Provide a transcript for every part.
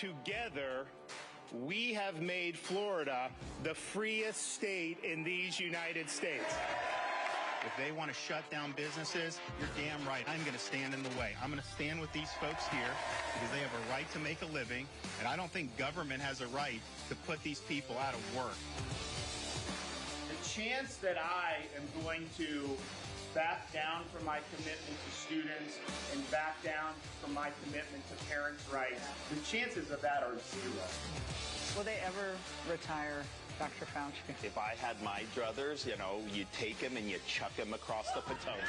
together, we have made Florida the freest state in these United States. If they want to shut down businesses, you're damn right. I'm going to stand in the way. I'm going to stand with these folks here because they have a right to make a living, and I don't think government has a right to put these people out of work. The chance that I am going to back down from my commitment to students and back down from my commitment to parents' rights, the chances of that are zero. Will they ever retire, Dr. Fauci? If I had my druthers, you know, you take him and you chuck him across the Potomac.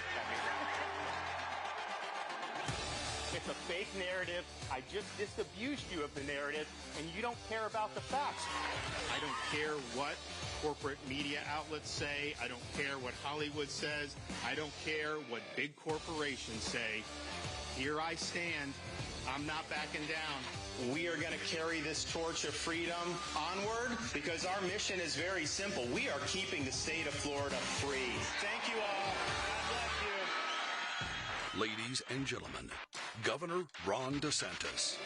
It's a fake narrative. I just disabused you of the narrative, and you don't care about the facts. I don't care what corporate media outlets say. I don't care what Hollywood says. I don't care what big corporations say. Here I stand. I'm not backing down. We are going to carry this torch of freedom onward because our mission is very simple. We are keeping the state of Florida free. Thank you all. God bless you. Ladies and gentlemen, Governor Ron DeSantis.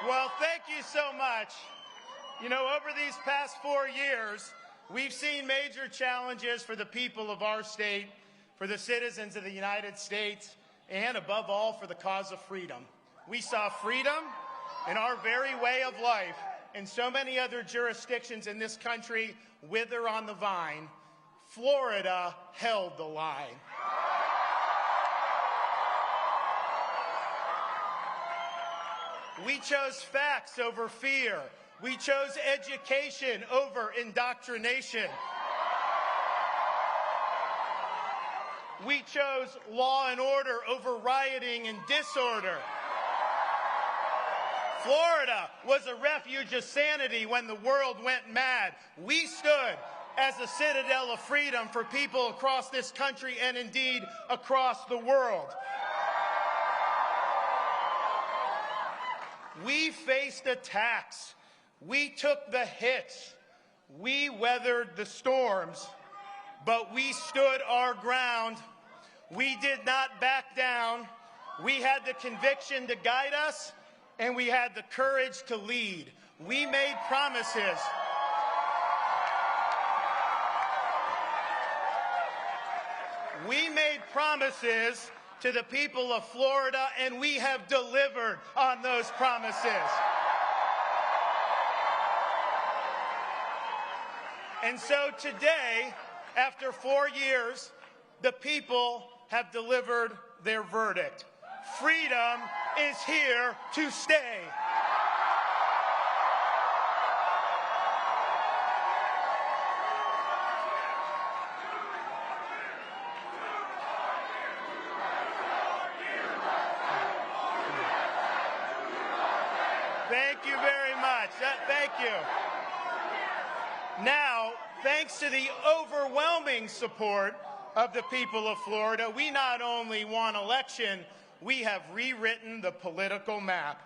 Well, thank you so much. You know, over these past 4 years, we've seen major challenges for the people of our state, for the citizens of the United States, and above all, for the cause of freedom. We saw freedom in our very way of life and so many other jurisdictions in this country wither on the vine. Florida held the line. We chose facts over fear. We chose education over indoctrination. We chose law and order over rioting and disorder. Florida was a refuge of sanity when the world went mad. We stood as a citadel of freedom for people across this country and indeed across the world. We faced attacks. We took the hits. We weathered the storms, but we stood our ground. We did not back down. We had the conviction to guide us, and we had the courage to lead. We made promises. We made promises to the people of Florida, and we have delivered on those promises. And so today, after 4 years, the people have delivered their verdict. Freedom is here to stay. Thank you very much. Thank you. Now, thanks to the overwhelming support of the people of Florida, we not only won election, we have rewritten the political map.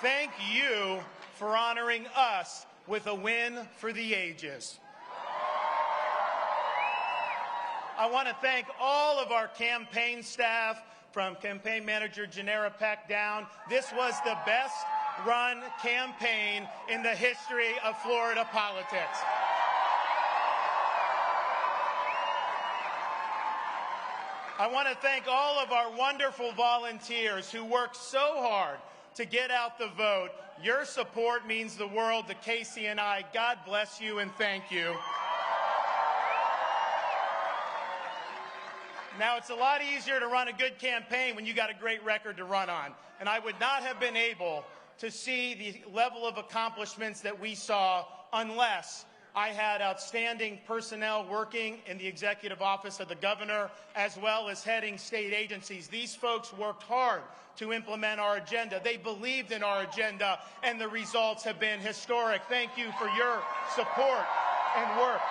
Thank you for honoring us with a win for the ages. I want to thank all of our campaign staff, from campaign manager Janera Peck down. This was the best run campaign in the history of Florida politics. I want to thank all of our wonderful volunteers who work so hard to get out the vote. Your support means the world to Casey and I. God bless you and thank you. Now, it's a lot easier to run a good campaign when you got a great record to run on. And I would not have been able to see the level of accomplishments that we saw unless I had outstanding personnel working in the executive office of the governor, as well as heading state agencies. These folks worked hard to implement our agenda. They believed in our agenda, and the results have been historic. Thank you for your support and work.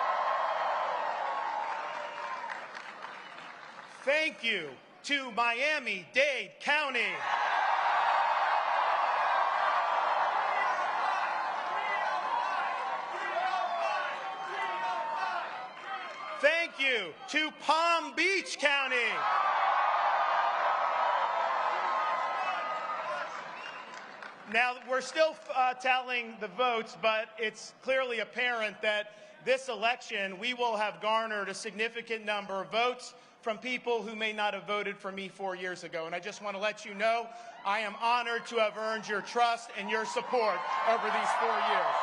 Thank you to Miami-Dade County. Thank you to Palm Beach County. Now, we're still tallying the votes, but it's clearly apparent that this election, we will have garnered a significant number of votes from people who may not have voted for me 4 years ago. And I just want to let you know, I am honored to have earned your trust and your support over these 4 years.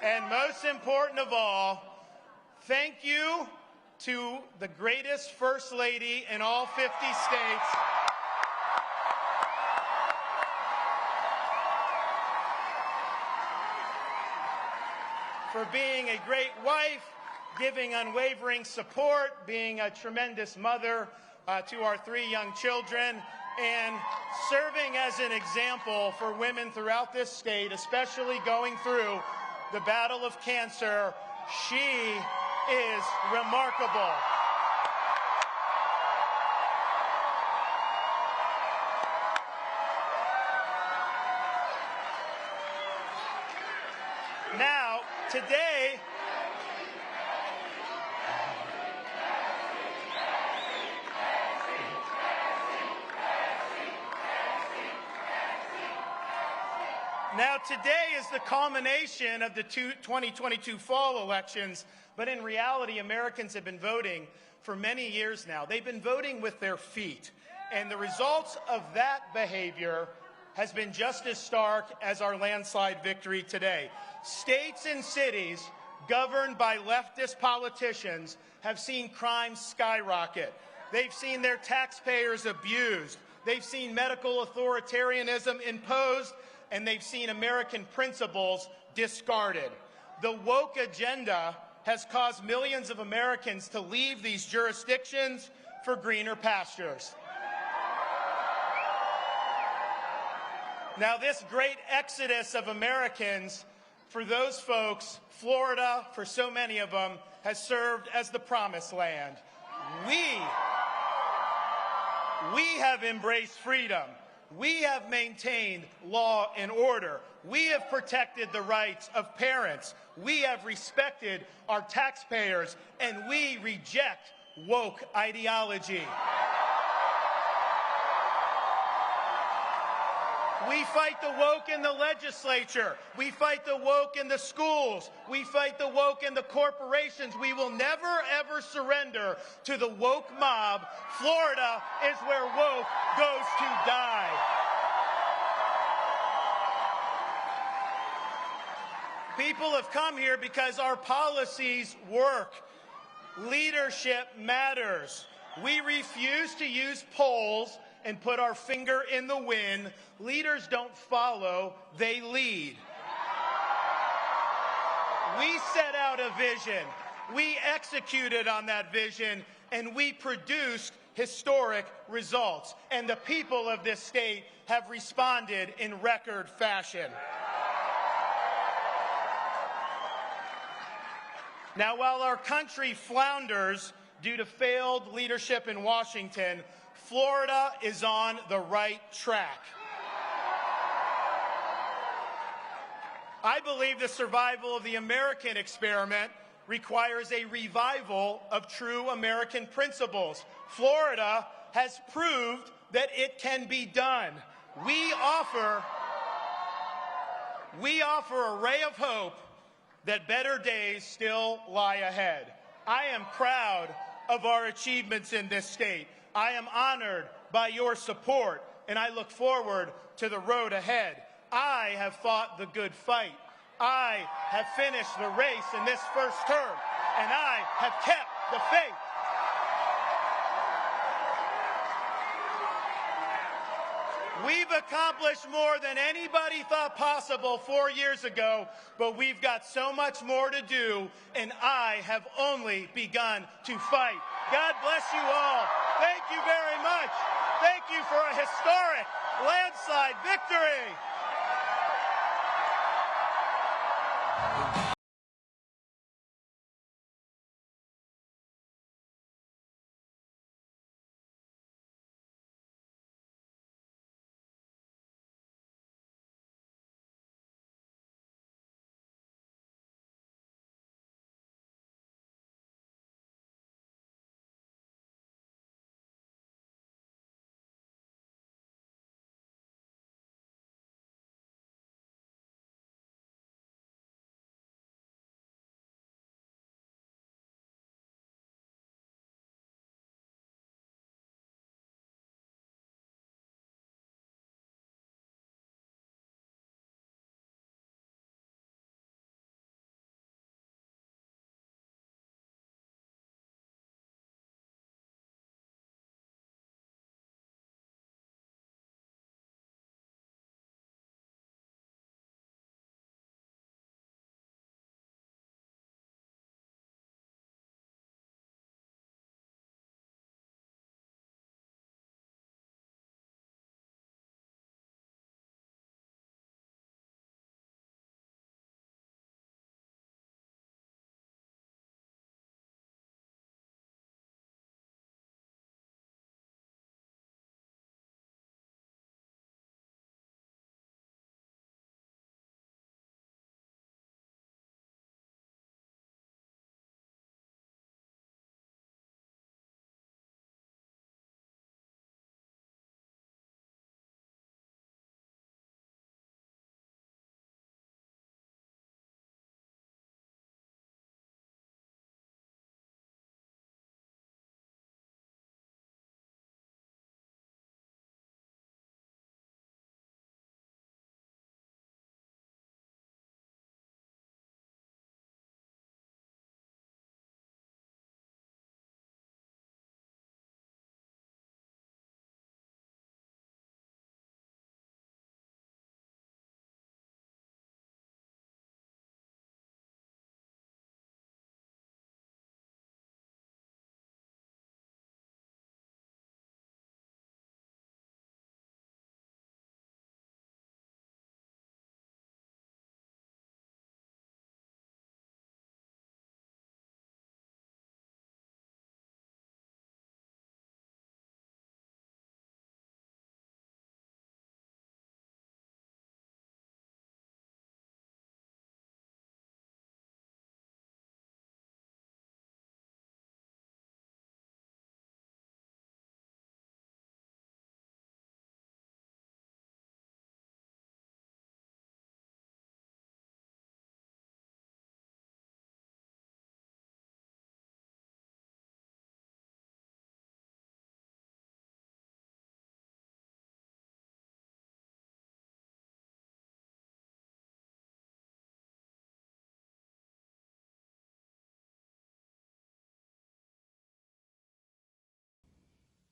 And most important of all, thank you to the greatest First Lady in all 50 states, for being a great wife, giving unwavering support, being a tremendous mother to our 3 young children, and serving as an example for women throughout this state, especially going through the battle of cancer. She is remarkable. Now, today, is the culmination of the 2022 fall elections, but in reality, Americans have been voting for many years now. They've been voting with their feet, and the results of that behavior has been just as stark as our landslide victory today. States and cities governed by leftist politicians have seen crime skyrocket. They've seen their taxpayers abused. They've seen medical authoritarianism imposed, and they've seen American principles discarded. The woke agenda has caused millions of Americans to leave these jurisdictions for greener pastures. Now, this great exodus of Americans, for those folks, Florida, for so many of them, has served as the promised land. We have embraced freedom. We have maintained law and order. We have protected the rights of parents. We have respected our taxpayers, and we reject woke ideology. We fight the woke in the legislature. We fight the woke in the schools. We fight the woke in the corporations. We will never, ever surrender to the woke mob. Florida is where woke goes to die. People have come here because our policies work. Leadership matters. We refuse to use polls and put our finger in the wind. Leaders don't follow, they lead. We set out a vision, we executed on that vision, and we produced historic results. And the people of this state have responded in record fashion. Now, while our country flounders due to failed leadership in Washington, Florida is on the right track. I believe the survival of the American experiment requires a revival of true American principles. Florida has proved that it can be done. We offer a ray of hope that better days still lie ahead. I am proud of our achievements in this state. I am honored by your support, and I look forward to the road ahead. I have fought the good fight. I have finished the race in this first term, and I have kept the faith. We've accomplished more than anybody thought possible 4 years ago, but we've got so much more to do, and I have only begun to fight. God bless you all. Thank you very much. Thank you for a historic landslide victory.